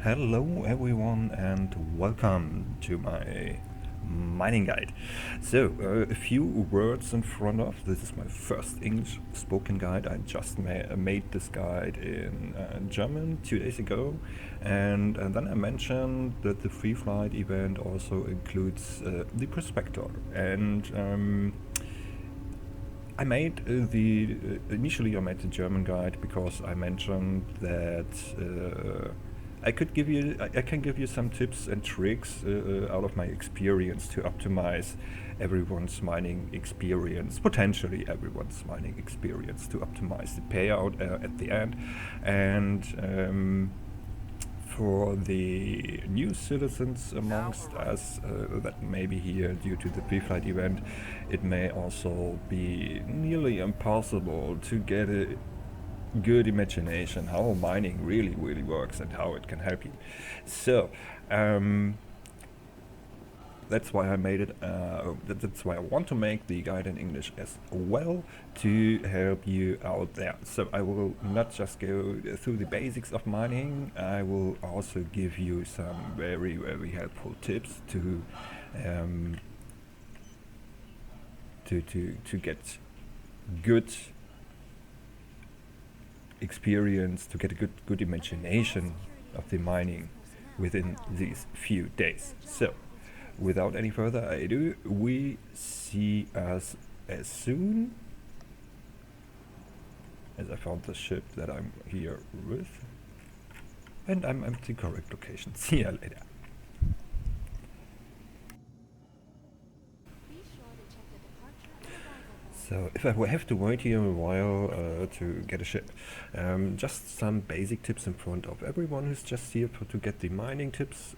Hello everyone and welcome to my mining guide. So a few words in front of, this is my first English spoken guide. I just made this guide in German 2 days ago, and then I mentioned that the free flight event also includes the prospector, and I made initially I made the German guide because I mentioned that I can give you some tips and tricks out of my experience to optimize everyone's mining experience, potentially everyone's mining experience, to optimize the payout at the end. And for the new citizens amongst us that may be here due to the pre-flight event, it may also be nearly impossible to get a good imagination how mining really works and how it can help you. So that's why I made it. That's why I want to make the guide in English as well, to help you out there. So I will not just go through the basics of mining. I will also give you some very helpful tips to get good experience, to get a good imagination of the mining within these few days. So without any further ado, we see us as soon as I found the ship that I'm here with, and I'm at the correct location. See you later. So if I have to wait here a while to get a ship, just some basic tips in front of everyone who's just here to get the mining tips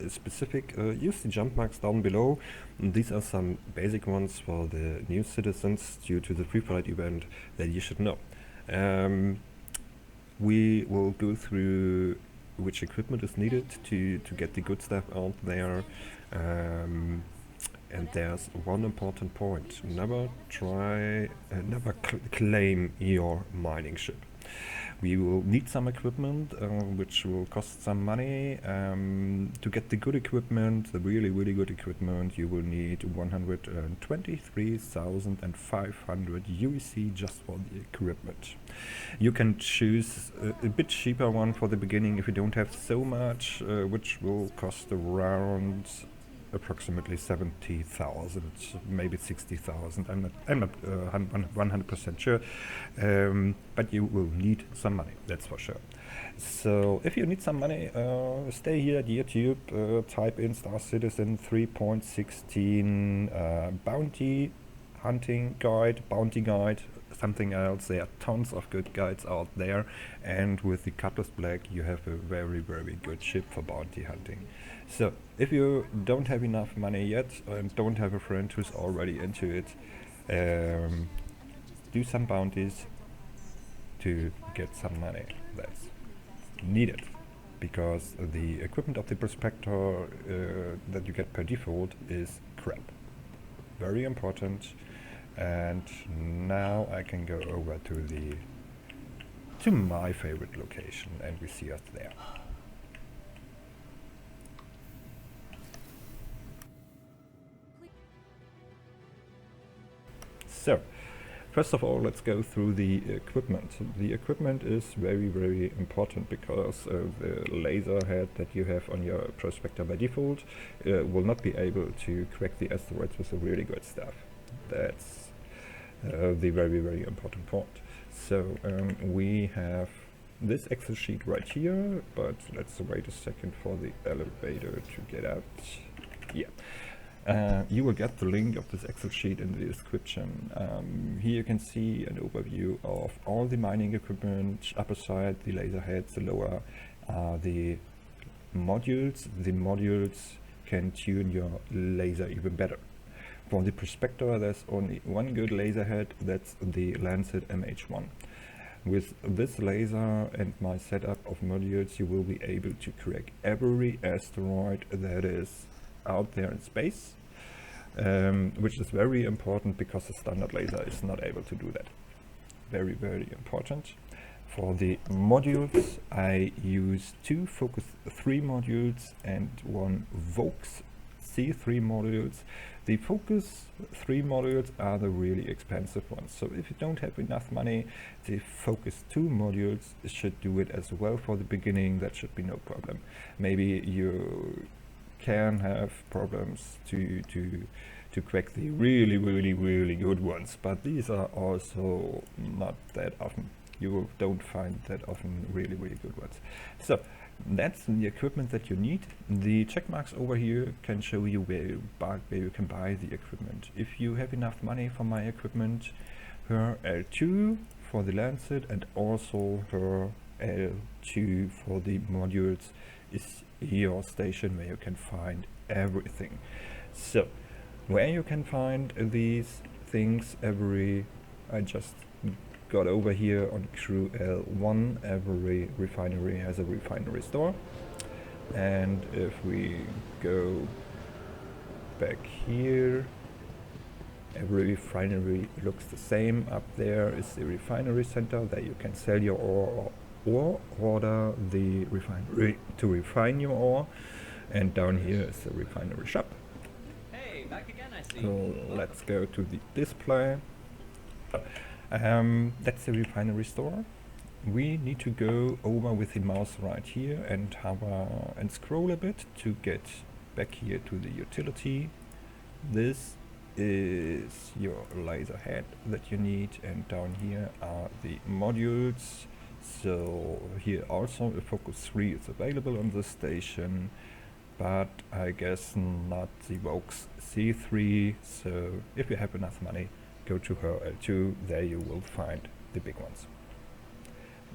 specific. Use the jump marks down below. And these are some basic ones for the new citizens due to the pre-flight event that you should know. We will go through which equipment is needed to get the good stuff out there. And there's one important point: never claim your mining ship. We will need some equipment, which will cost some money. To get the good equipment, the really good equipment, you will need 123,500 UEC just for the equipment. You can choose a bit cheaper one for the beginning if you don't have so much, which will cost around approximately 70,000, maybe 60,000. I'm not 100% sure, but you will need some money, that's for sure. So if you need some money, stay here at YouTube, type in Star Citizen 3.16 bounty hunting guide, bounty guide, something else. There are tons of good guides out there, and with the Cutlass Black you have a very good ship for bounty hunting. So if you don't have enough money yet and don't have a friend who's already into it, do some bounties to get some money. That's needed, because the equipment of the prospector that you get per default is crap. Very important. And now I can go over to my favorite location, and we see us there. So first of all, let's go through the equipment. The equipment is very important, because the laser head that you have on your prospector by default will not be able to crack the asteroids with the really good stuff. That's the very important point. So we have this Excel sheet right here, but let's wait a second for the elevator to get out. Yeah. You will get the link of this Excel sheet in the description. Here you can see an overview of all the mining equipment. Upper side, the laser heads, the lower, the modules. The modules can tune your laser even better. For the prospector, there's only one good laser head, that's the Lancet MH1. With this laser and my setup of modules, you will be able to crack every asteroid that is out there in space, which is very important, because the standard laser is not able to do that. Very important. For the modules, I use 2 Focus 3 modules and 1 Vox C3 modules. The Focus 3 modules are the really expensive ones, so if you don't have enough money, the Focus 2 modules should do it as well for the beginning. That should be no problem. Maybe you can have problems to crack the really good ones, but these are also not that often. You don't find that often really good ones. So that's the equipment that you need. The check marks over here can show you where you can buy the equipment. If you have enough money for my equipment, her L2 for the Lancet and also her L2 for the modules is your station where you can find everything. So where you can find these things, I just got over here on crew L1. Every refinery has a refinery store, and if we go back here, every refinery looks the same. Up there is the refinery center. There you can sell your ore or order the refinery to refine your ore, and down here is the refinery shop. Hey, back again, I see. So let's go to the display. That's the refinery store. We need to go over with the mouse right here and hover and scroll a bit to get back here to the utility. This is your laser head that you need, and down here are the modules. So here also a Focus 3 is available on this station, but I guess not the Vox C3. So if you have enough money, go to her L2, there you will find the big ones.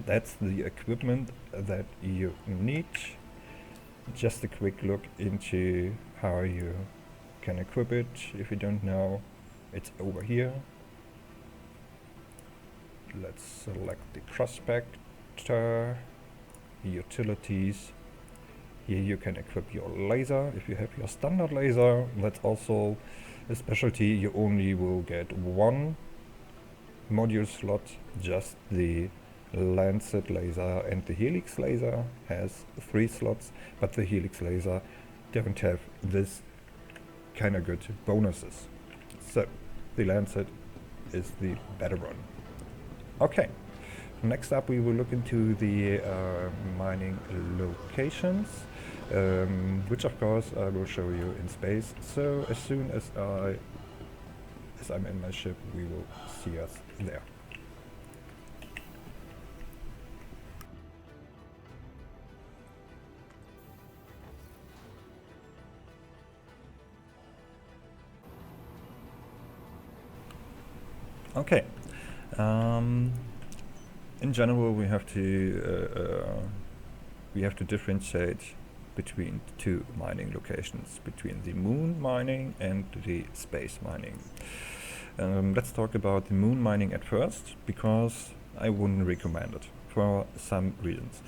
That's the equipment that you need. Just a quick look into how you can equip it. If you don't know, it's over here. Let's select the prospector, utilities. Here you can equip your laser. If you have your standard laser, that's also a specialty. You only will get 1 module slot, just the Lancet laser, and the Helix laser has 3 slots, but the Helix laser don't have this kind of good bonuses. So the Lancet is the better one. Okay, next up we will look into the mining locations, which of course I will show you in space. So as soon as I'm in my ship, we will see us there. Okay. In general, we have to differentiate between 2 mining locations, between the moon mining and the space mining. Let's talk about the moon mining at first, because I wouldn't recommend it for some reasons.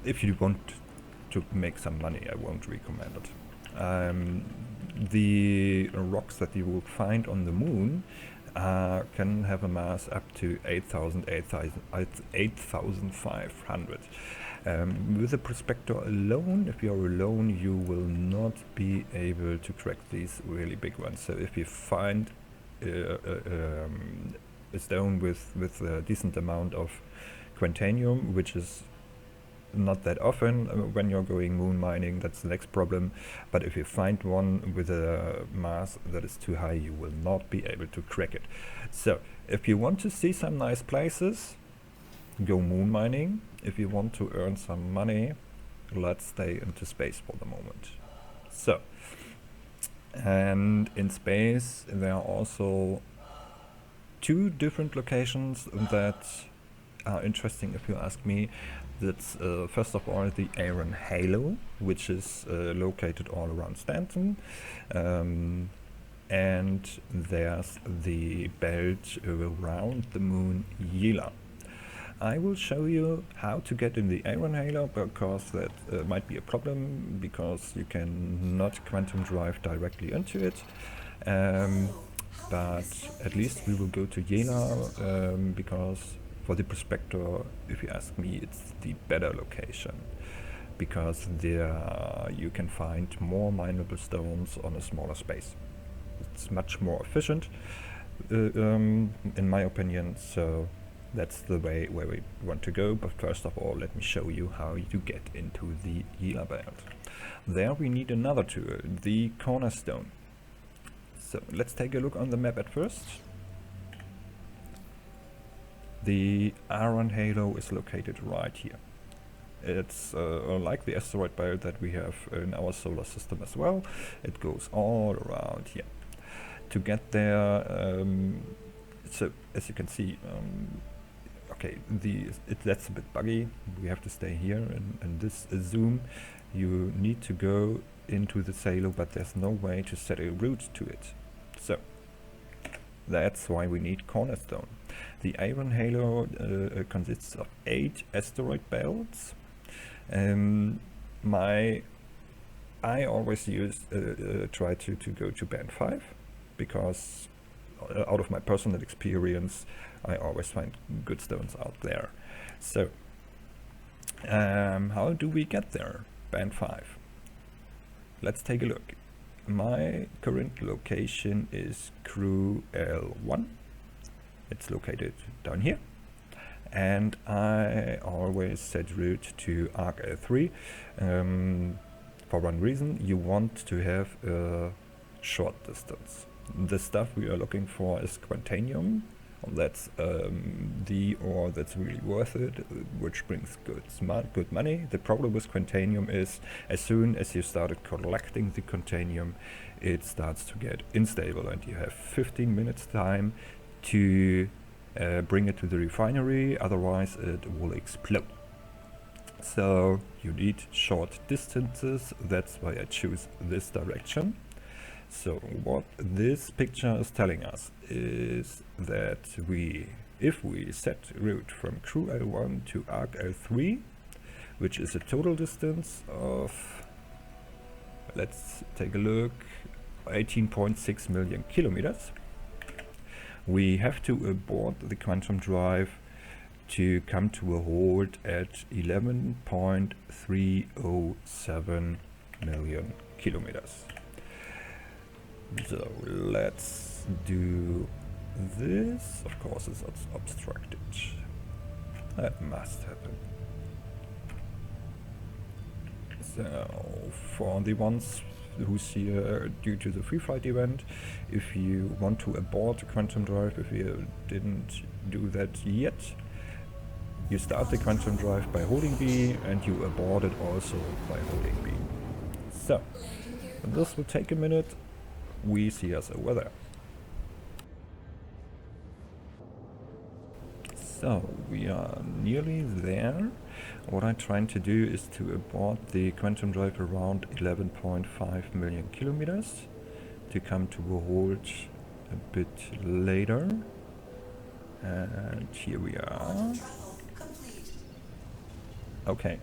If you want to make some money, I won't recommend it. The rocks that you will find on the moon can have a mass up to 8,500. With a prospector alone, if you're alone, you will not be able to crack these really big ones. So if you find a stone with a decent amount of quantanium, which is not that often when you're going moon mining, that's the next problem. But if you find one with a mass that is too high, you will not be able to crack it. So if you want to see some nice places, go moon mining. If you want to earn some money, let's stay into space for the moment. So, and in space there are also 2 different locations that are interesting if you ask me. That's first of all the Iron Halo, which is located all around Stanton, and there's the belt around the moon Yela. I will show you how to get in the Iron Halo, because that might be a problem, because you can not quantum drive directly into it. But at least we will go to Yela, because For the prospector, if you ask me, it's the better location, because there you can find more mineable stones on a smaller space. It's much more efficient, in my opinion, so that's the way where we want to go. But first of all, let me show you how you get into the Gila belt. There we need another tool, the cornerstone. So let's take a look on the map at first. The iron halo is located right here. It's like the asteroid belt that we have in our solar system as well. It goes all around here. To get there, so as you can see, okay, that's a bit buggy. We have to stay here in this zoom. You need to go into the halo, but there's no way to set a route to it. So that's why we need cornerstone. The iron halo consists of 8 asteroid belts. I always try to go to band 5, because out of my personal experience, I always find good stones out there. So how do we get there? Band 5. Let's take a look. My current location is Crew L1. It's located down here, and I always set route to Arc L3 for one reason: you want to have a short distance. The stuff we are looking for is quantanium. That's the ore that's really worth it, which brings good money. The problem with quantanium is, as soon as you started collecting the quantanium, it starts to get unstable, and you have 15 minutes time to bring it to the refinery, otherwise it will explode. So you need short distances. That's why I choose this direction. So what this picture is telling us is that if we set route from Crew L1 to Arc L3, which is a total distance of, let's take a look, 18.6 million kilometers, we have to abort the quantum drive to come to a halt at 11.307 million kilometers. So let's do this. Of course it's obstructed. That must happen. So for the ones who's here due to the free flight event, if you want to abort the quantum drive, if you didn't do that yet, you start the quantum drive by holding B, and you abort it also by holding B. So this will take a minute. We see us over there. So we are nearly there. What I'm trying to do is to abort the quantum drive around 11.5 million kilometers to come to a halt a bit later. And here we are. Okay.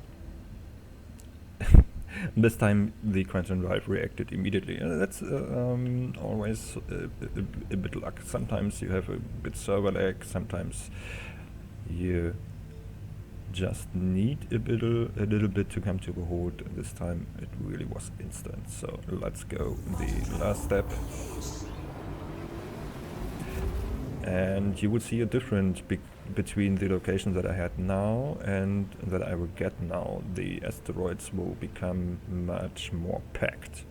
This time the quantum drive reacted immediately. That's always a bit luck. Sometimes you have a bit server lag, sometimes you just need a little bit to come to a halt. This time it really was instant. So let's go the last step. And you will see a difference between the location that I had now and that I will get now. The asteroids will become much more packed.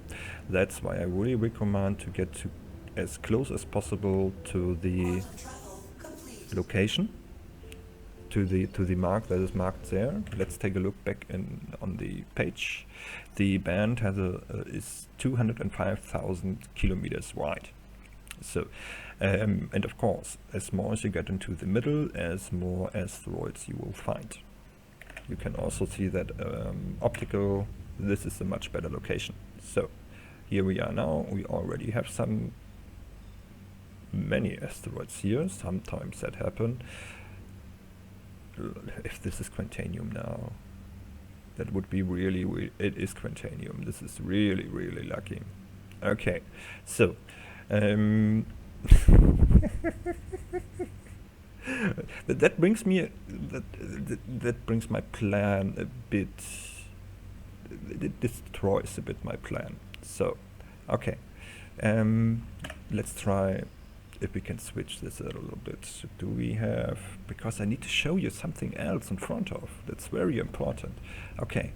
That's why I really recommend to get to as close as possible to the location, to the mark that is marked there. Let's take a look back on the page. The band is 205,000 kilometers wide. So, and of course, as more as you get into the middle, as more asteroids you will find. You can also see that optical, this is a much better location. So, here we are now. We already have many asteroids here. Sometimes that happen. If this is quantanium now, that would be really, it is quantanium. This is really, really lucky. Okay, so That brings me that brings my plan a bit. It destroys a bit my plan. So, okay, let's try if we can switch this a little bit. Do we have, because I need to show you something else in front of. That's very important. Okay,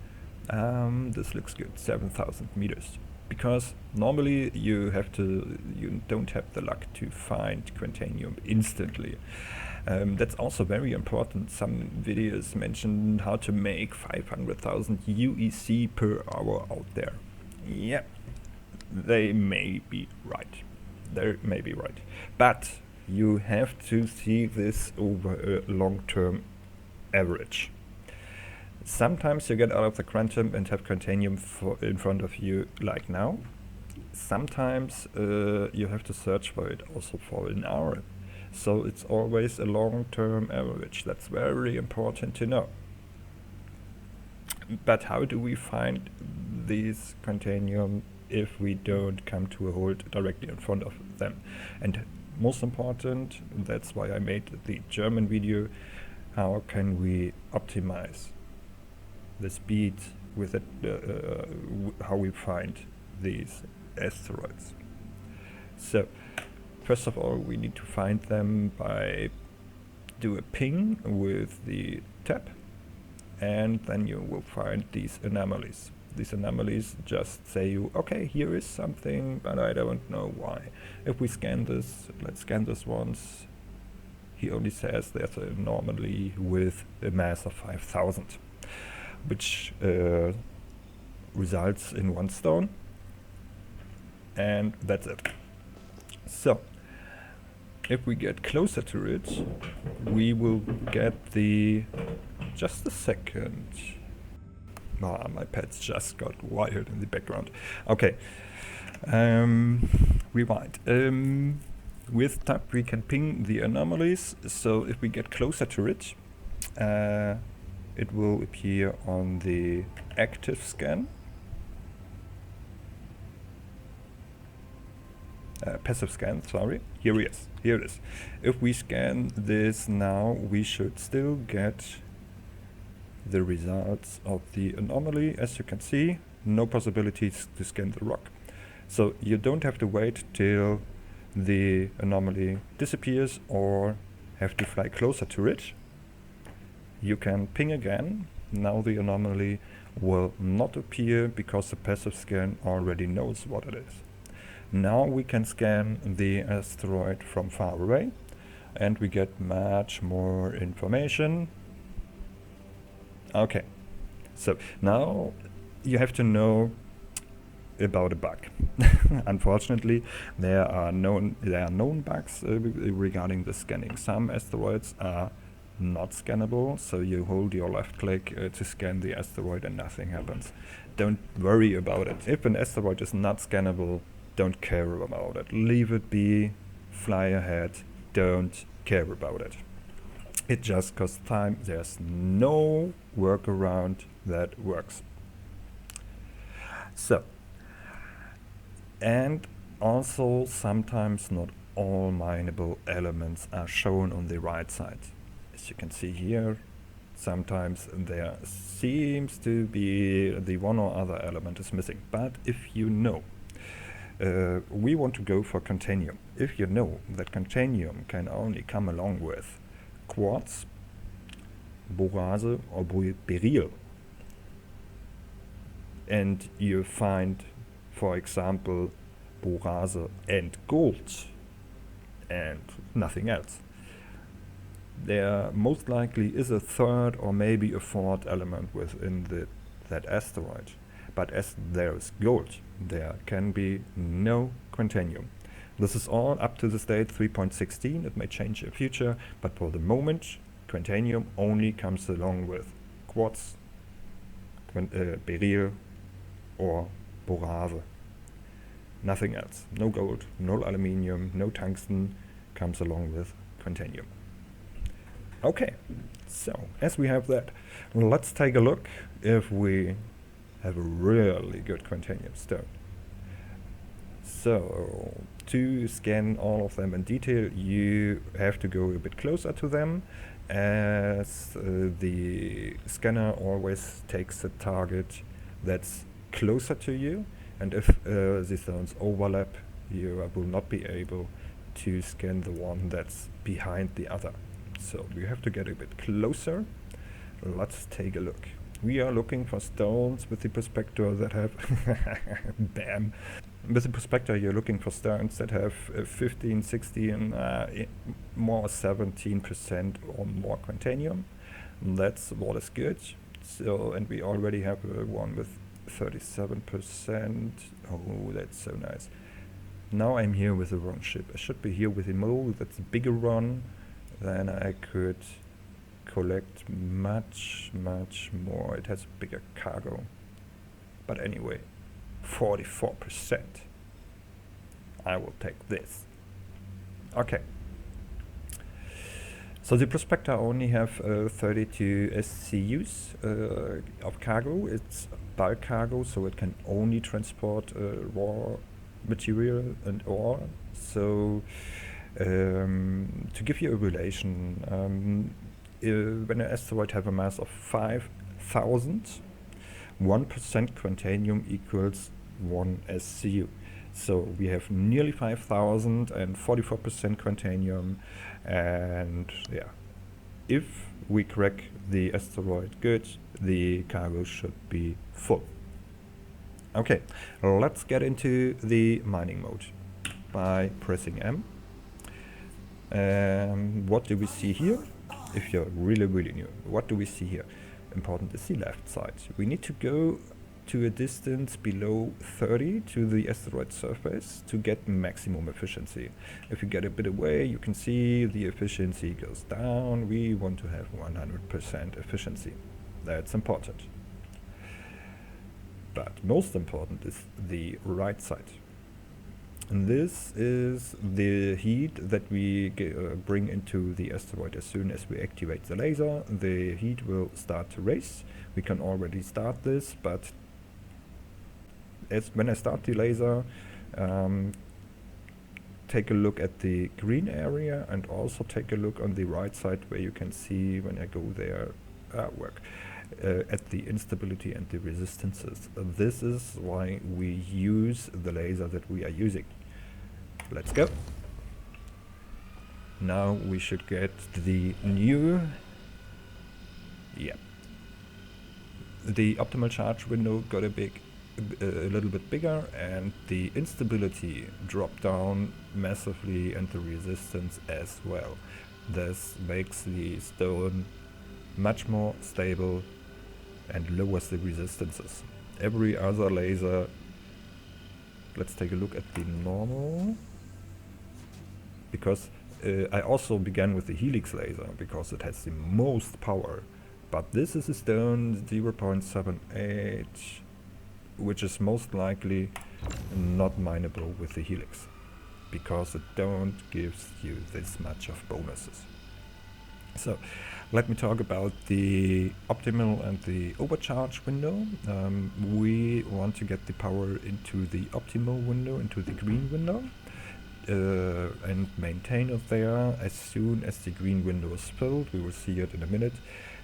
this looks good. 7,000 meters. Because normally you don't have the luck to find Quantanium instantly. That's also very important. Some videos mention how to make 500,000 UEC per hour out there. Yeah, they may be right. They may be right. But you have to see this over a long-term average. Sometimes you get out of the quantum and have Quantanium in front of you like now. Sometimes you have to search for it also for an hour. So it's always a long-term average. That's very important to know. But how do we find these Quantanium if we don't come to a hold directly in front of them? And most important, that's why I made the German video, how can we optimize the speed with it, how we find these asteroids. So first of all, we need to find them by do a ping with the tab, and then you will find these anomalies. These anomalies just say you, okay, here is something, but I don't know why. If we scan this, let's scan this once. He only says there's an anomaly with a mass of 5,000, which results in 1 stone, and that's it. So if we get closer to it, we will get the, just a second. My pets just got wired in the background. Okay, rewind. With tab we can ping the anomalies, so if we get closer to it, it will appear on the active scan. Passive scan, sorry. Here it is. If we scan this now, we should still get the results of the anomaly. As you can see, no possibilities to scan the rock. So you don't have to wait till the anomaly disappears or have to fly closer to it. You can ping again. Now the anomaly will not appear because the passive scan already knows what it is. Now we can scan the asteroid from far away and we get much more information. Okay, so now you have to know about a bug. Unfortunately, there are known bugs regarding the scanning. Some asteroids are not scannable, so you hold your left click to scan the asteroid and nothing happens. Don't worry about it. If an asteroid is not scannable, don't care about it. Leave it be, fly ahead, don't care about it. It just costs time. There's no workaround that works. So, and also sometimes not all mineable elements are shown on the right side. As you can see here, sometimes there seems to be the one or other element is missing. But if you know, we want to go for Quantanium. If you know that Quantanium can only come along with quartz, borase or beryl, and you find, for example, borase and gold and nothing else, there most likely is a third or maybe a fourth element within that asteroid. But as there is gold, there can be no Quantanium. This is all up to this date 3.16. It may change in future, but for the moment, Quantanium only comes along with quartz, beryl or borase. Nothing else. No gold, no aluminium, no tungsten comes along with Quantanium. Okay, so as we have that, let's take a look if we have a really good Quantanium stone. So to scan all of them in detail, you have to go a bit closer to them, as the scanner always takes a target that's closer to you, and if the zones overlap, you will not be able to scan the one that's behind the other. So you have to get a bit closer. Let's take a look. We are looking for stones with the prospector that have bam. With the prospector, you're looking for stones that have 15, 16, more 17% or more quantanium. That's what is good. So, and we already have one with 37%. Oh, that's so nice. Now I'm here with the wrong ship. I should be here with a mole that's a bigger one. Then I could collect much more. It has a bigger cargo. But anyway, 44%. I will take this. Okay. So the prospector only have 32 SCUs of cargo. It's bulk cargo, so it can only transport raw material and ore. So to give you a relation, when an asteroid have a mass of 5,000, 1% quantanium equals 1 SCU. So we have nearly 5,000 and 44% quantanium, and yeah, if we crack the asteroid good, the cargo should be full. Okay, let's get into the mining mode by pressing M. What do we see here? If you're really new, what do we see here? Important is the left side. We need to go to a distance below 30 to the asteroid surface to get maximum efficiency. If you get a bit away, you can see the efficiency goes down. We want to have 100% efficiency. That's important. But most important is the right side. And this is the heat that we bring into the asteroid. As soon as we activate the laser, the heat will start to race. We can already start this, but when I start the laser, take a look at the green area and also take a look on the right side where you can see when I go there at the instability and the resistances. This is why we use the laser that we are using. Let's go. Now we should get the new, the optimal charge window got a little bit bigger, and the instability dropped down massively, and the resistance as well. This makes the stone much more stable and lowers the resistances. Every other laser, let's take a look at the normal, because I also began with the helix laser because it has the most power, but this is a stone 0.78, which is most likely not mineable with the helix because it don't gives you this much of bonuses. So let me talk about the optimal and the overcharge window. We want to get the power into the optimal window, into the green window, and maintain it there. As soon as the green window is filled, we will see it in a minute,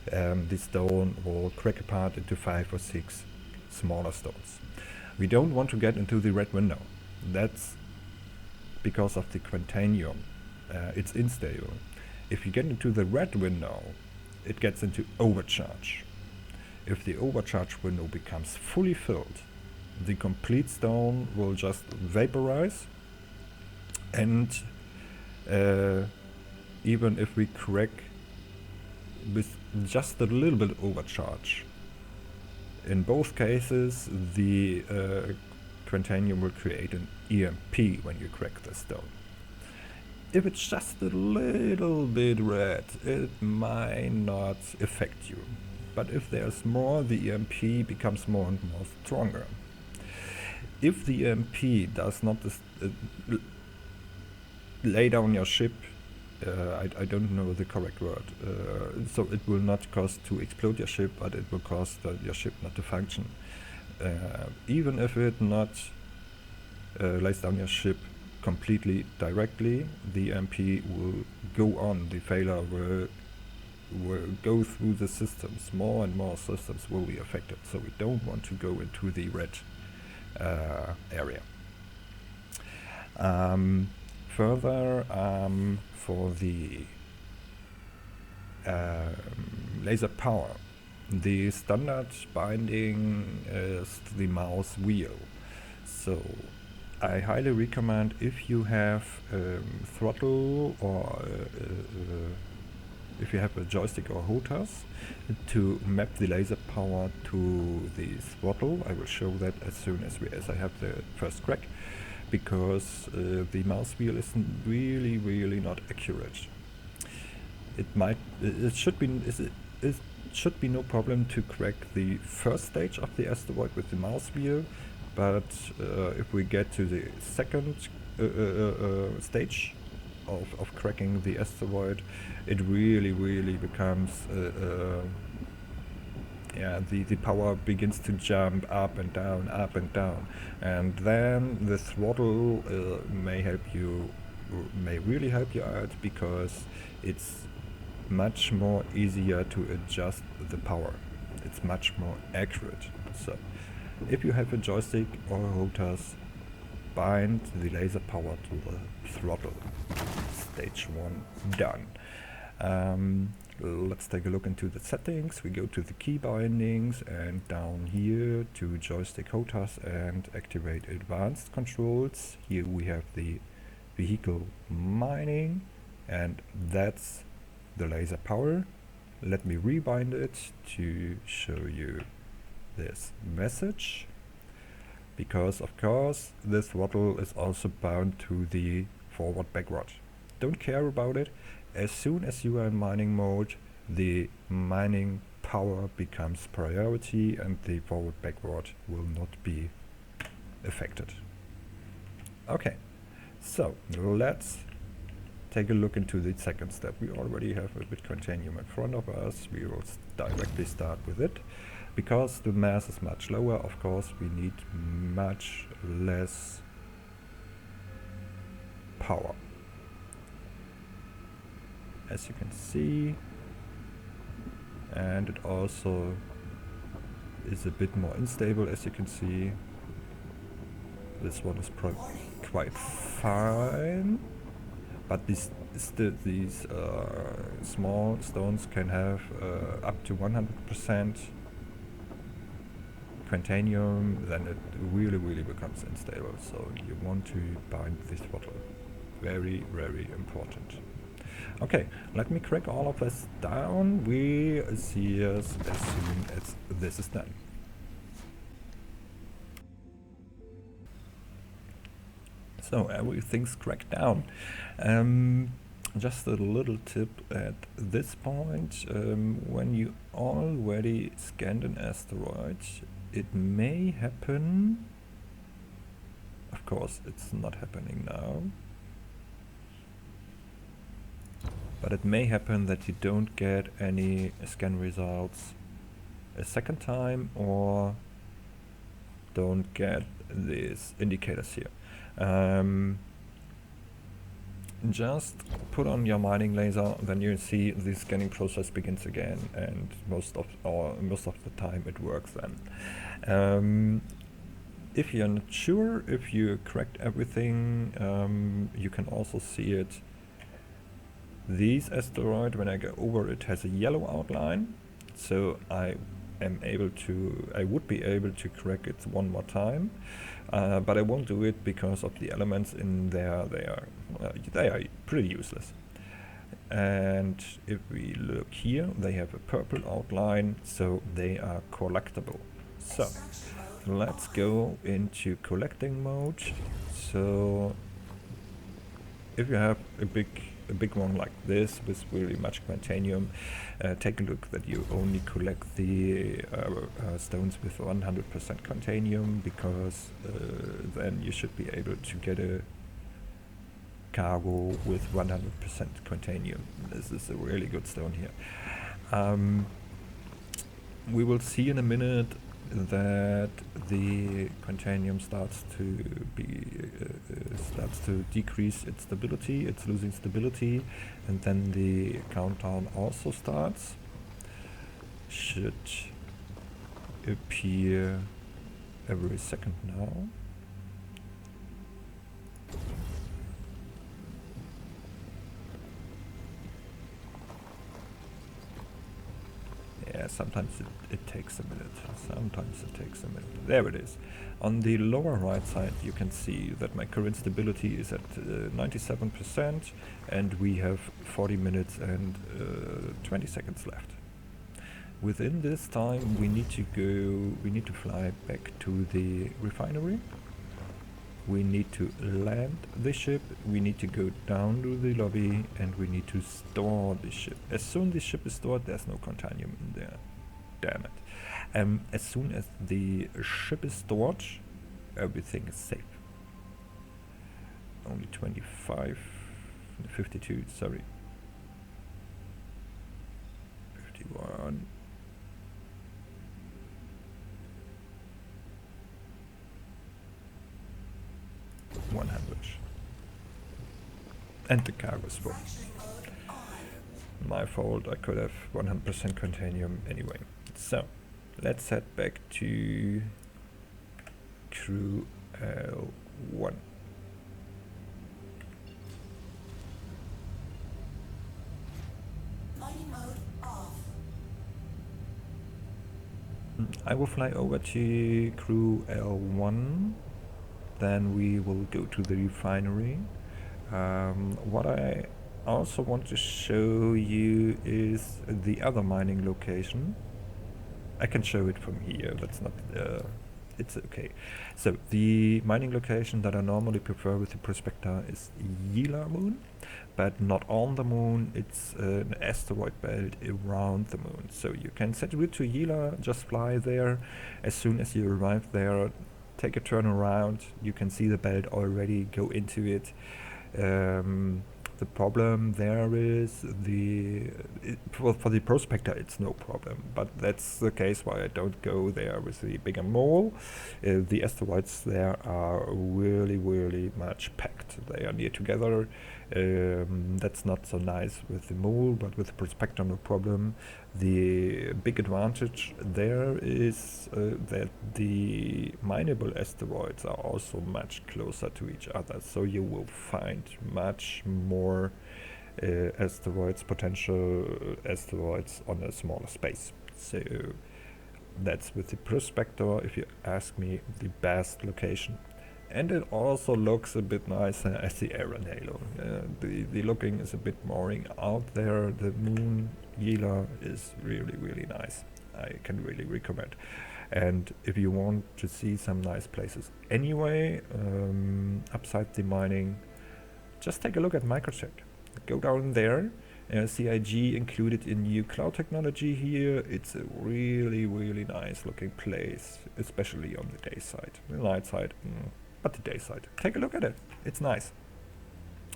the stone will crack apart into 5 or 6 smaller stones. We don't want to get into the red window. That's because of the quantanium. It's unstable. If you get into the red window, it gets into overcharge. If the overcharge window becomes fully filled, the complete stone will just vaporize, and even if we crack with just a little bit overcharge, in both cases the quantanium will create an EMP when you crack the stone. If it's just a little bit red, it might not affect you. But if there's more, the EMP becomes more and more stronger. If the EMP does not lay down your ship, I don't know the correct word, so it will not cause to explode your ship, but it will cause your ship not to function. Even if it not lays down your ship completely directly, the MP will go on. The failure will go through the systems. More and more systems will be affected. So we don't want to go into the red area. Further, for the laser power, the standard binding is the mouse wheel. So I highly recommend, if you have throttle or if you have a joystick or HOTAS, to map the laser power to the throttle. I will show that as soon as I have the first crack, because the mouse wheel is really not accurate. It should be no problem to crack the first stage of the asteroid with the mouse wheel, but if we get to the second stage of cracking the asteroid, it really becomes the power begins to jump up and down, and then the throttle may really help you out, because it's much more easier to adjust the power. It's much more accurate. So if you have a joystick or a HOTAS, bind the laser power to the throttle. Stage 1 done. Let's take a look into the settings. We go to the key bindings and down here to joystick HOTAS and activate advanced controls. Here we have the vehicle mining, and that's the laser power. Let me rebind it to show you this message, because of course the throttle is also bound to the forward-backward. Don't care about it. As soon as you are in mining mode, the mining power becomes priority and the forward-backward will not be affected. Okay, so let's take a look into the second step. We already have a bit Bitcointanium in front of us. We will directly start with it. Because the mass is much lower, of course, we need much less power. As you can see, and it also is a bit more unstable, as you can see. This one is quite fine, but these small stones can have up to 100% Quantanium, then it really becomes unstable. So you want to bind the throttle. Very important. Okay, let me crack all of this down. We see us as soon as this is done. So everything's cracked down. Just a little tip at this point, when you already scanned an asteroid, it may happen, of course it's not happening now, but it may happen that you don't get any scan results a second time, or don't get these indicators here. Just put on your mining laser, then you see the scanning process begins again, and most of the time it works then. If you're not sure if you cracked everything, you can also see it. This asteroid, when I go over it, has a yellow outline, so I would be able to crack it one more time, but I won't do it because of the elements in there. They are pretty useless. And if we look here, they have a purple outline, so they are collectible. So let's go into collecting mode. So if you have a big one like this with really much Quantanium, take a look that you only collect the stones with 100% Quantanium, because then you should be able to get a cargo with 100% Quantanium. This is a really good stone here. We will see in a minute that the containium starts to decrease its stability. It's losing stability, and then the countdown also starts. Should appear every second now. Yeah, sometimes it takes a minute. Sometimes it takes a minute. There it is. On the lower right side, you can see that my current stability is at 97%, and we have 40 minutes and 20 seconds left. Within this time, we need to fly back to the refinery. We need to land the ship, we need to go down to the lobby, and we need to store the ship. As soon as the ship is stored, there's no containium in there. Damn it. As soon as the ship is stored, everything is safe. Only 25, 52, sorry. 51. And the cargo is full. My fault, I could have 100% containium anyway. So, let's head back to crew L1. I will fly over to crew L1, then we will go to the refinery. What I also want to show you is the other mining location. I can show it from here, that's not, it's okay. So the mining location that I normally prefer with the prospector is Yila Moon, but not on the moon, it's an asteroid belt around the moon. So you can set route to Yila, just fly there. As soon as you arrive there, take a turn around, you can see the belt already, go into it. The problem there is for the prospector it's no problem, but that's the case why I don't go there with the bigger mole. The asteroids there are really much packed. They are near together. That's not so nice with the mole, but with the prospector no problem. The big advantage there is that the mineable asteroids are also much closer to each other, so you will find much more potential asteroids on a smaller space. So that's with the prospector, if you ask me, the best location. And it also looks a bit nicer as the Aaron Halo. The looking is a bit boring out there. The moon Yila is really nice. I can really recommend. And if you want to see some nice places anyway, upside the mining, just take a look at Microchip. Go down there. CIG included in new cloud technology here. It's a really nice looking place, especially on the day side. The night side, but the day side. Take a look at it. It's nice.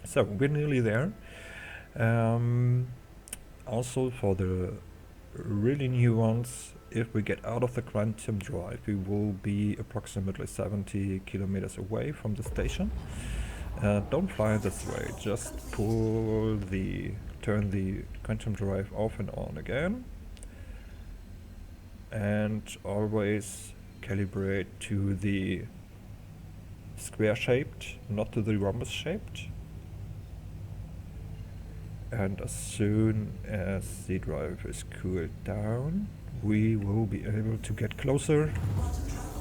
So we're nearly there. Also for the really new ones, if we get out of the quantum drive, we will be approximately 70 kilometers away from the station. Don't fly this way, just turn the quantum drive off and on again, and always calibrate to the square shaped, not to the rhombus shaped. And as soon as the drive is cooled down, we will be able to get closer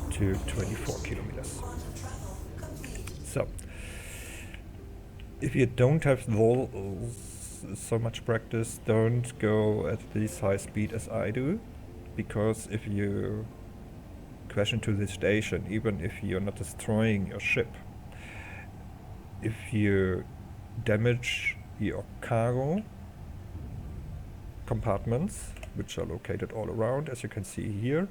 to 24 kilometers. So, if you don't have so much practice, don't go at this high speed as I do, because if you crash into the station, even if you're not destroying your ship, if you damage your cargo compartments, which are located all around, as you can see here,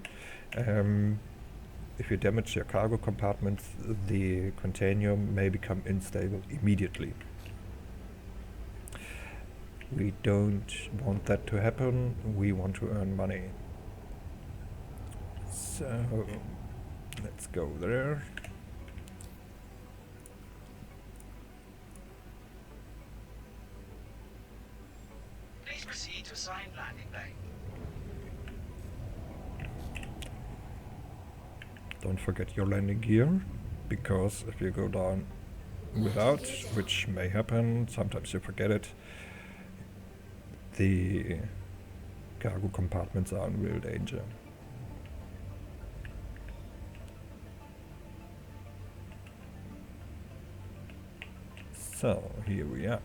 if you damage your cargo compartments, the containium may become unstable immediately. We don't want that to happen. We want to earn money. So let's go there. Please proceed to assigned landing bay. Don't forget your landing gear, because if you go down without, which may happen, sometimes you forget it, the cargo compartments are in real danger. So here we are.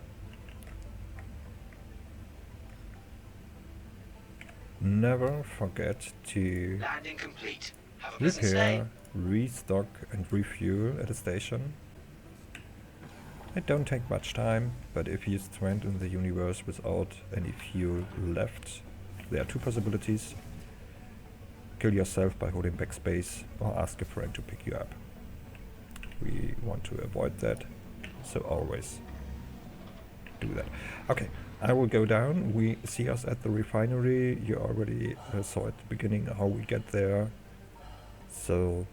Never forget to Landing complete. Have a pleasant stay. repair, restock and refuel at a station. It don't take much time, but if you strand in the universe without any fuel left, there are two possibilities. Kill yourself by holding backspace or ask a friend to pick you up. We want to avoid that, so always do that. Okay, I will go down. We see us at the refinery. You already saw at the beginning how we get there. So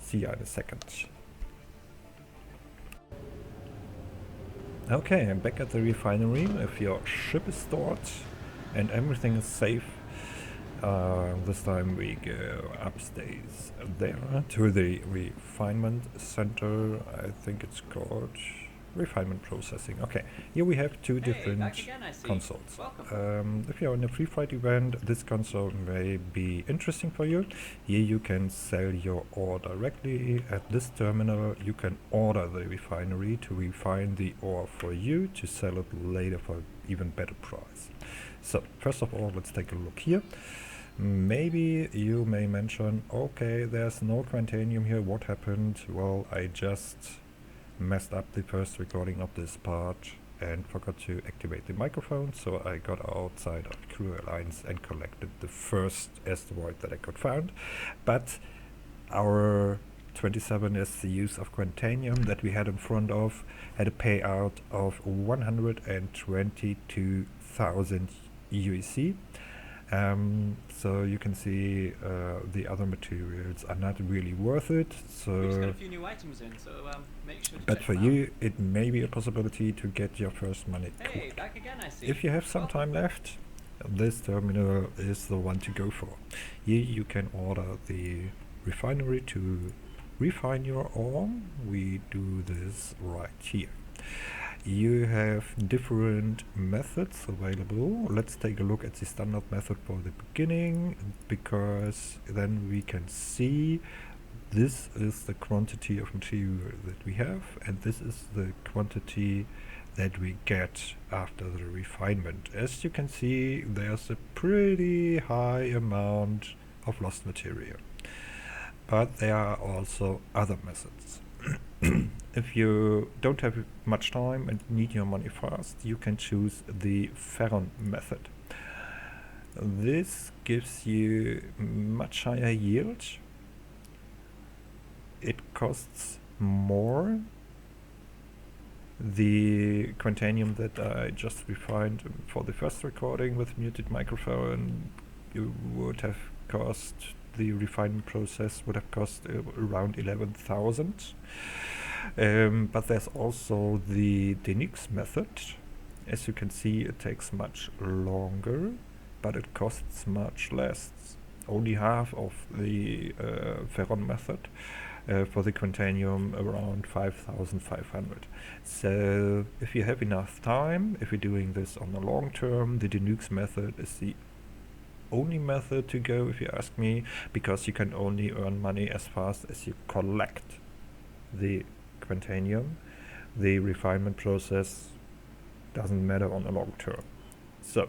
see you in a second. Okay, I'm back at the refinery. If your ship is stored and everything is safe, this time we go upstairs there to the refinement center. I think it's called refinement processing. Okay, here we have two different back again, I see. consoles. Welcome. If you're in a free flight event, this console may be interesting for you. Here you can sell your ore directly. At this terminal you can order the refinery to refine the ore for you to sell it later for even better price. So first of all, let's take a look here. Maybe you may mention, okay, there's no Quantanium here, what happened? Well, I just messed up the first recording of this part and forgot to activate the microphone, so I got outside of Crew Alliance and collected the first asteroid that I could find. But our 27 SCUs of Quantanium that we had in front of had a payout of 122,000 UEC. So you can see the other materials are not really worth it. We just So, got a few new items in, so make sure to but check for them you, it may be a possibility to get your first money out. Hey, quick. back again, I see. If you have some time left, this terminal is the one to go for. Here you can order the refinery to refine your ore. We do this right here. You have different methods available. Let's take a look at the standard method for the beginning, because then we can see this is the quantity of material that we have, and this is the quantity that we get after the refinement. As you can see, there's a pretty high amount of lost material. But there are also other methods. If you don't have much time and need your money fast, you can choose the Ferron method. This gives you much higher yield. It costs more. The Quantanium that I just refined for the first recording with muted microphone, you would have cost, the refinement process would have cost around 11,000. But there's also the Denix method. As you can see, it takes much longer, but it costs much less. Only half of the Ferron method. For the Quantanium, around 5,500. So if you have enough time, if you're doing this on the long term, the Denux method is the only method to go, if you ask me, because you can only earn money as fast as you collect the Quantanium. The refinement process doesn't matter on the long term. So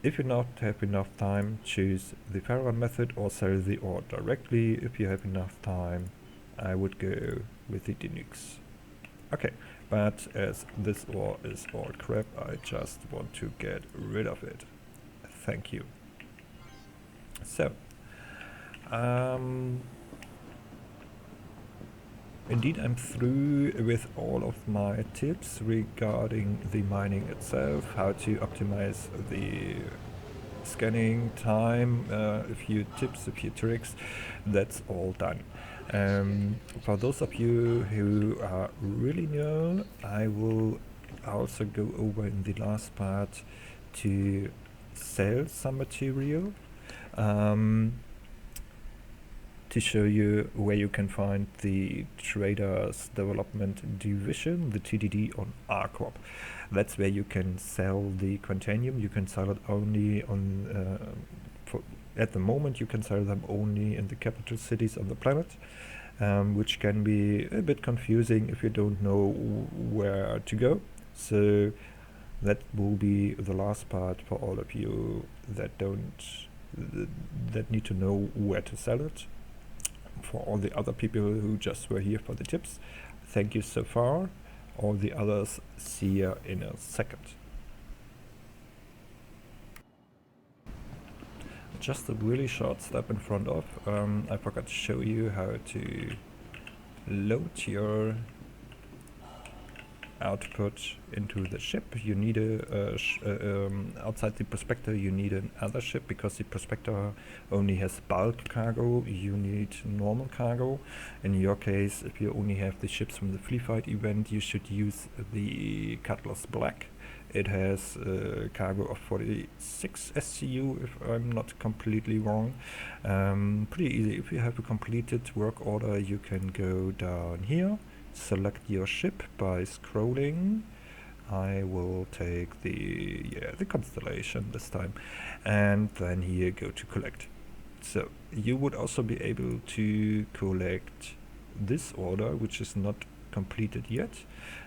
if you not have enough time, choose the Ferron method or sell the ore directly. If you have enough time, I would go with the Denux. Okay, but as this ore is all crap, I just want to get rid of it. Thank you. So, indeed, I'm through with all of my tips regarding the mining itself, how to optimize the scanning time, a few tips, a few tricks. That's all done. For those of you who are really new, I will also go over in the last part to sell some material, to show you where you can find the Traders Development Division, the TDD on RCorp. That's where you can sell the Quantanium. You can sell it only on, at the moment you can sell them only in the capital cities on the planet, which can be a bit confusing if you don't know where to go. So that will be the last part for all of you that that need to know where to sell it. For all the other people who just were here for the tips, thank you so far. All the others, see you in a second. Just a really short step in front of, I forgot to show you how to load your output into the ship. You need outside the prospector you need another ship, because the prospector only has bulk cargo. You need normal cargo. In your case, if you only have the ships from the Flea Fight event, you should use the Cutlass Black. It has cargo of 46 SCU, if I'm not completely wrong. Pretty easy. If you have a completed work order, you can go down here, select your ship by scrolling. I will take the Constellation this time, and then here go to collect. So you would also be able to collect this order, which is not completed yet,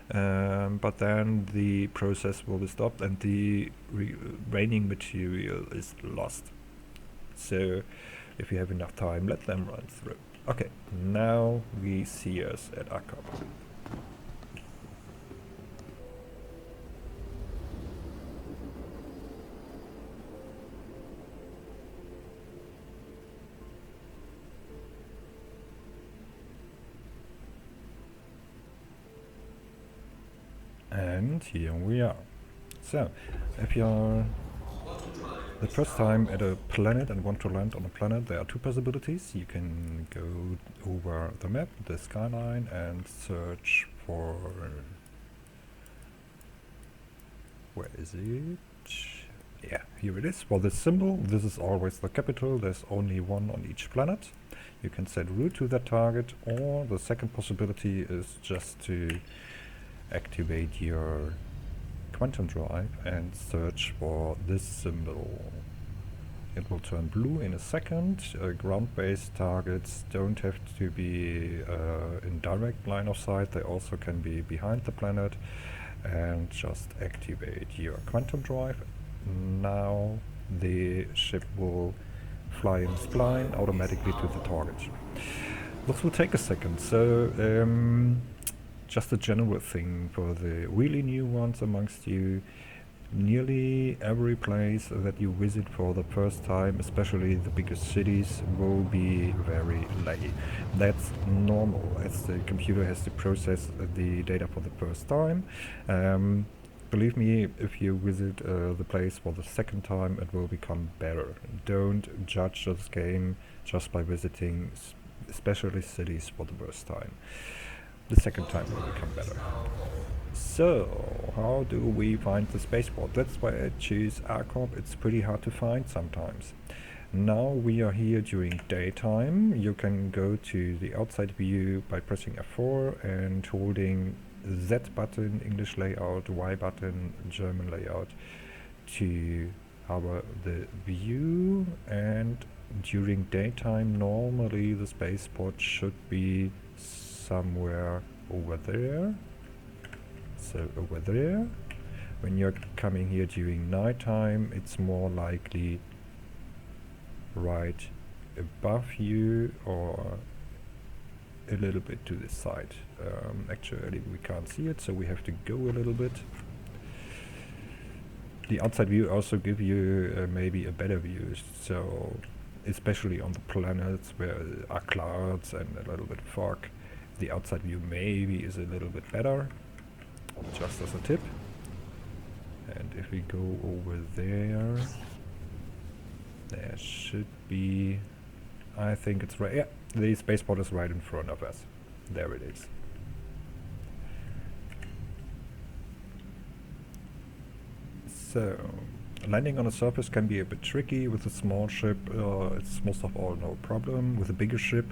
but then the process will be stopped and the remaining material is lost. So if you have enough time, let them run through. Okay, now we see us at Akkop. And here we are. So, if you're the first time at a planet and want to land on a planet, there are two possibilities. You can go over the map, the skyline, and search for... where is it? Yeah, here it is. For this symbol, this is always the capital. There's only one on each planet. You can set route to that target, or the second possibility is just to activate your quantum drive and search for this symbol. It will turn blue in a second. Ground-based targets don't have to be in direct line of sight. They also can be behind the planet. And just activate your quantum drive. Now the ship will fly in spline automatically to the target. This will take a second. So just a general thing for the really new ones amongst you, nearly every place that you visit for the first time, especially the biggest cities, will be very laggy. That's normal, as the computer has to process the data for the first time. Believe me, if you visit the place for the second time, it will become better. Don't judge this game just by visiting especially cities for the first time. The second time will become better. So, how do we find the spaceport? That's why I choose RCorp. It's pretty hard to find sometimes. Now we are here during daytime. You can go to the outside view by pressing F4 and holding Z button, English layout, Y button, German layout, to hover the view. And during daytime, normally the spaceport should be somewhere over there. So over there. When you're coming here during nighttime, it's more likely right above you or a little bit to the side. Actually we can't see it, so we have to go a little bit. The outside view also give you maybe a better view, so especially on the planets where there are clouds and a little bit fog, The outside view maybe is a little bit better, just as a tip. And if we go over there, there should be, I think it's right, yeah, the spaceport is right in front of us. There it is. So, landing on a surface can be a bit tricky with a small ship. It's most of all no problem. With a bigger ship,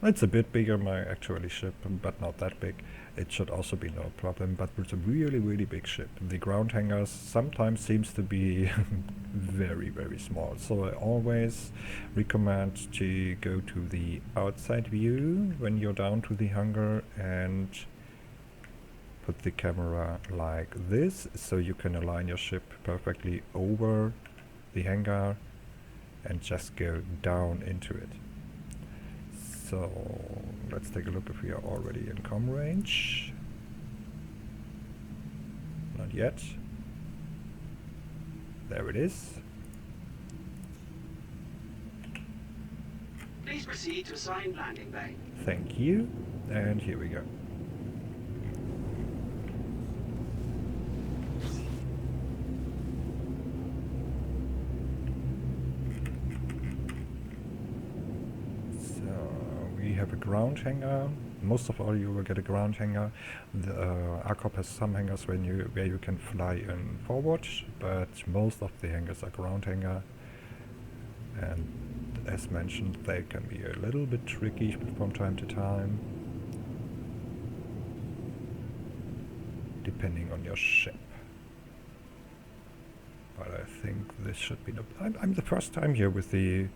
it's a bit bigger, my actually ship, but not that big. It should also be no problem. But with a really, really big ship, the ground hangars sometimes seems to be very, very small. So I always recommend to go to the outside view when you're down to the hangar and put the camera like this, so you can align your ship perfectly over the hangar and just go down into it. So let's take a look if we are already in comm range. Not yet. There it is. Please proceed to assigned landing bay. Thank you. And here we go. Have a ground hangar. Most of all, you will get a ground hangar. The ARCOP has some hangars where you can fly in forward, but most of the hangars are ground hangar. And as mentioned, they can be a little bit tricky from time to time, depending on your ship. But I think this should be no. I'm the first time here with the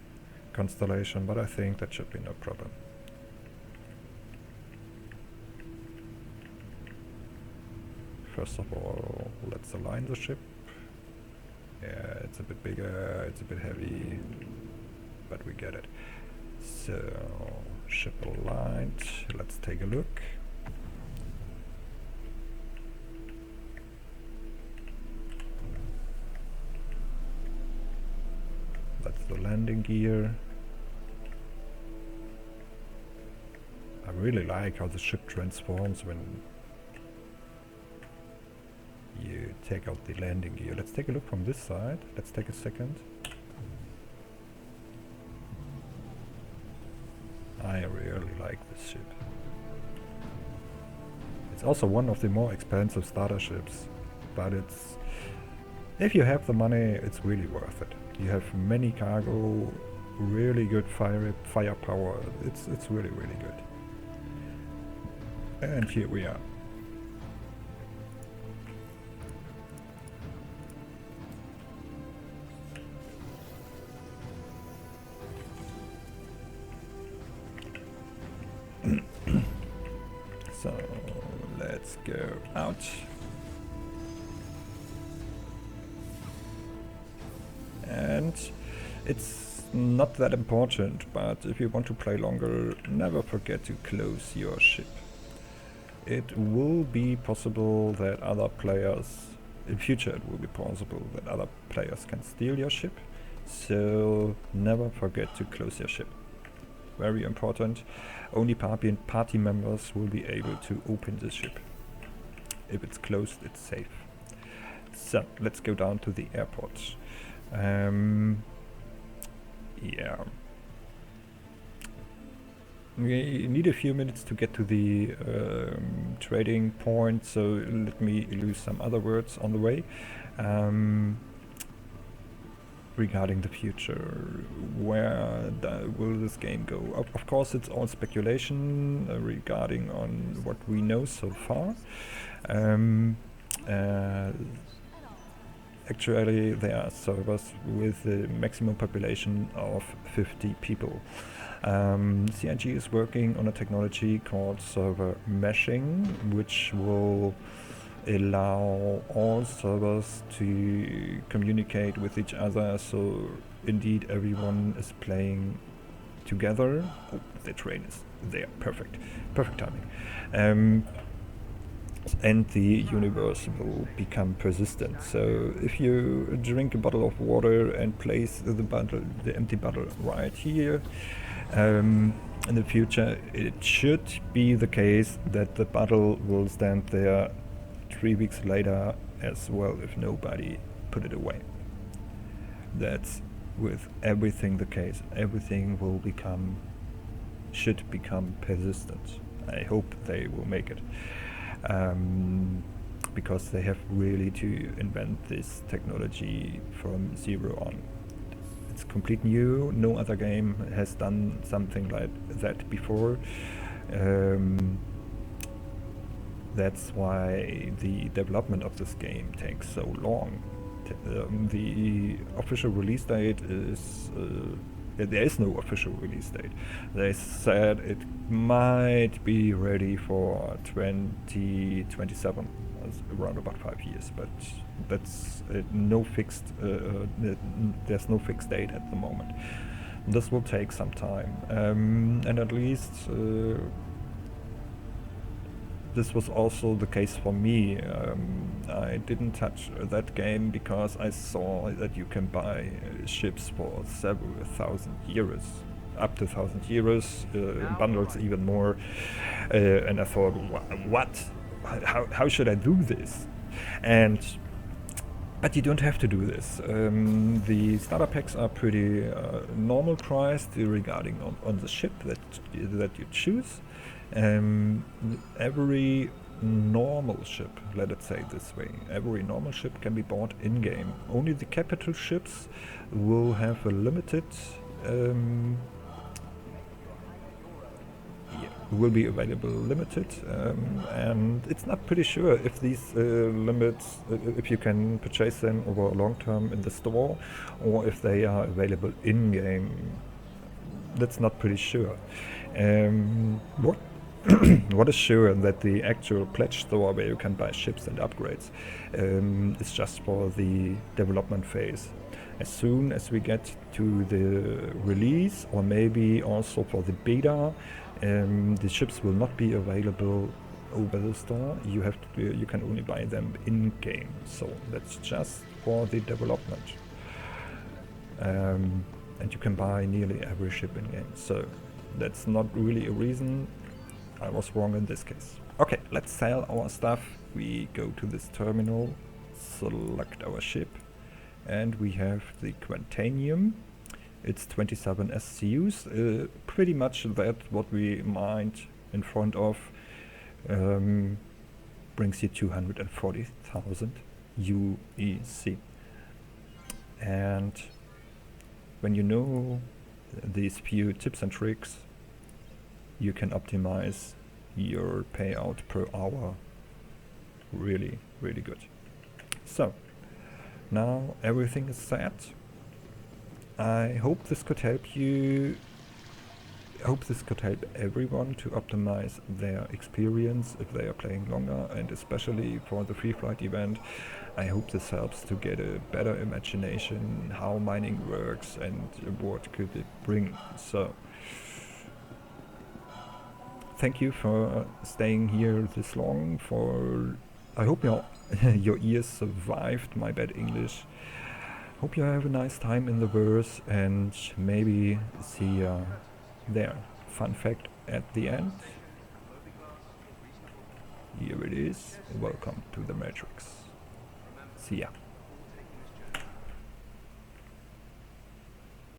Constellation, but I think that should be no problem. First of all, let's align the ship. Yeah, it's a bit bigger, it's a bit heavy, but we get it. So, ship aligned. Let's take a look. That's the landing gear. I really like how the ship transforms when you take out the landing gear. Let's take a look from this side. Let's take a second. I really like this ship. It's also one of the more expensive starter ships, but it's, if you have the money, it's really worth it. You have many cargo, really good firepower. It's really, really good. And here we are. So let's go out. And it's not that important, but if you want to play longer, never forget to close your ship. It will be possible that other players, in future it will be possible that other players can steal your ship, so never forget to close your ship. Very important. Only party members will be able to open the ship. If it's closed, it's safe. So let's go down to the airport. Yeah. We need a few minutes to get to the trading point, so let me use some other words on the way. Regarding the future, where will this game go? Of course, it's all speculation regarding on what we know so far. Actually, there are servers with a maximum population of 50 people. CIG is working on a technology called server meshing, which will allow all servers to communicate with each other, so indeed everyone is playing together. Oh, the train is there, perfect timing. And the universe will become persistent. So if you drink a bottle of water and place the empty bottle right here, in the future it should be the case that the bottle will stand there 3 weeks later as well if nobody put it away. That's with everything the case. Everything should become persistent. I hope they will make it. Because they have really to invent this technology from zero on. It's complete new. No other game has done something like that before. That's why the development of this game takes so long. The official release date is there is no official release date. They said it might be ready for 2027, around about 5 years, but that's no fixed. There's no fixed date at the moment. This will take some time, and at least this was also the case for me. I didn't touch that game because I saw that you can buy ships for several thousand euros, up to 1,000 euros, bundles even more, and I thought, what? How should I do this? But you don't have to do this. The starter packs are pretty normal priced regarding on the ship that you choose. Every normal ship, let it say this way, every normal ship can be bought in-game. Only the capital ships will have a limited, will be available limited, and it's not pretty sure if these limits, if you can purchase them over long term in the store, or if they are available in-game. That's not pretty sure. What is sure that the actual pledge store where you can buy ships and upgrades is just for the development phase. As soon as we get to the release, or maybe also for the beta, the ships will not be available over the store. You can only buy them in game. So that's just for the development, and you can buy nearly every ship in game. So that's not really a reason. I was wrong in this case. Okay, let's sell our stuff. We go to this terminal, select our ship, and we have the Quantanium. It's 27 SCUs, pretty much that what we mined in front of, brings you 240,000 UEC. And when you know these few tips and tricks, you can optimize your payout per hour really, really good. So now everything is set. I hope this could help you. I hope this could help everyone to optimize their experience if they are playing longer, and especially for the free flight event. I hope this helps to get a better imagination how mining works and what could it bring. So thank you for staying here this long. I hope your ears survived my bad English. Hope you have a nice time in the verse, and maybe see you there. Fun fact at the end. Here it is. Welcome to the Matrix. See ya.